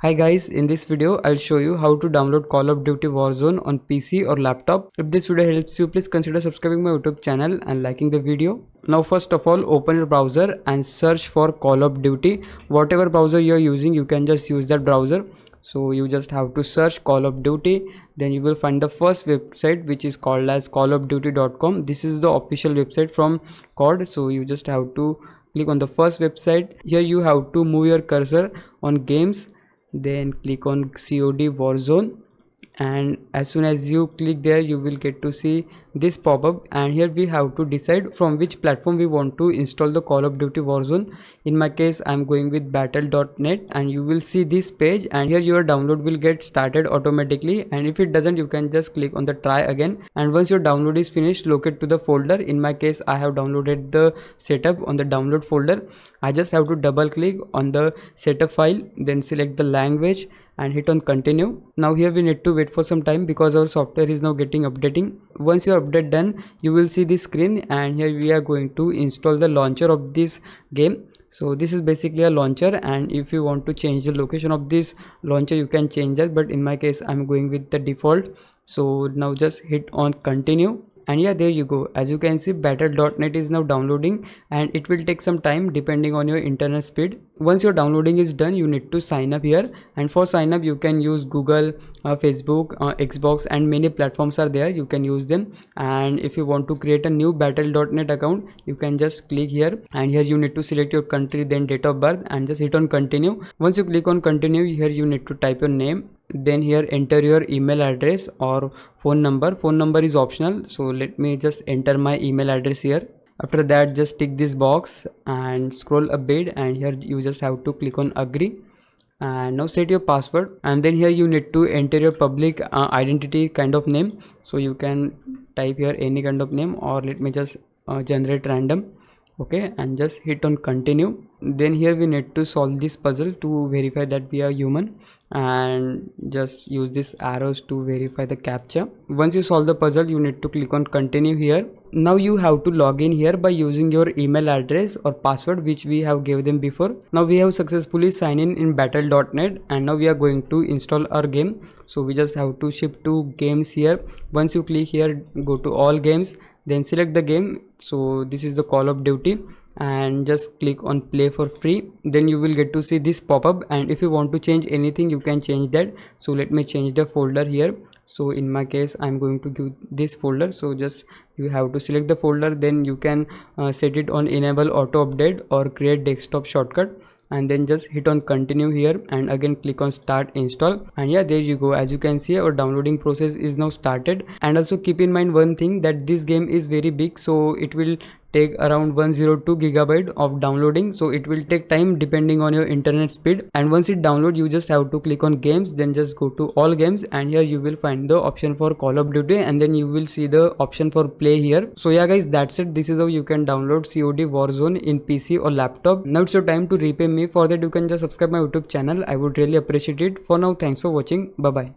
Hi guys, in this video I'll show you how to download Call of Duty Warzone on PC or laptop. If this video helps you, please consider subscribing my YouTube channel and liking the video. Now first of all, open your browser and search for Call of Duty. Whatever browser you're using, you can just use that browser. So you just have to search Call of Duty, then you will find the first website, which is called as callofduty.com. This is the official website from COD. So you just have to click on the first website. Here you have to move your cursor on games, then click on COD Warzone, and as soon as you click there you will get to see this pop-up, and here we have to decide from which platform we want to install the Call of Duty Warzone. In my case I'm going with battle.net, and you will see this page, and here your download will get started automatically, and if it doesn't you can just click on the try again, and once your download is finished, locate to the folder. In my case I have downloaded the setup on the download folder. I just have to double click on the setup file, then select the language and hit on continue. Now here we need to wait for some time because our software is now getting updating. Once your update done, you will see this screen, and here we are going to install the launcher of this game. So this is basically a launcher, and if you want to change the location of this launcher you can change that, but in my case I'm going with the default. So now just hit on continue, and yeah, there you go. As you can see, battle.net is now downloading, and it will take some time depending on your internet speed. Once your downloading is done, you need to sign up here, and for sign up you can use Google, Facebook, Xbox, and many platforms are there, you can use them. And if you want to create a new battle.net account, you can just click here, and here you need to select your country, then date of birth, and just hit on continue. Once you click on continue, here you need to type your name, then here enter your email address or phone number. Phone number is optional, so let me just enter my email address here. After that, just tick this box and scroll a bit, and here you just have to click on agree, and now set your password, and then here you need to enter your public identity kind of name. So you can type here any kind of name, or let me just generate random. Okay, and just hit on continue. Then here we need to solve this puzzle to verify that we are human, and just use these arrows to verify the captcha. Once you solve the puzzle, you need to click on continue here. Now you have to log in here by using your email address or password which we have given them before. Now we have successfully signed in battle.net, and now we are going to install our game. So we just have to shift to games here. Once you click here, go to all games, then select the game. So this is the Call of Duty, and just click on play for free. Then you will get to see this pop-up, and if you want to change anything you can change that. So let me change the folder here. So in my case I'm going to give this folder, so just you have to select the folder, then you can set it on enable auto update or create desktop shortcut, and then just hit on continue here, and again click on start install. And yeah, there you go. As you can see, our downloading process is now started. And also keep in mind one thing, that this game is very big, so it will take around 102 gigabyte of downloading, so it will take time depending on your internet speed. And once it download, you just have to click on games, then just go to all games, and here you will find the option for Call of Duty, and then you will see the option for play here. So yeah guys, that's it. This is how you can download COD Warzone in PC or laptop. Now it's your time to repay me. For that you can just subscribe my YouTube channel, I would really appreciate it. For now, thanks for watching. Bye bye.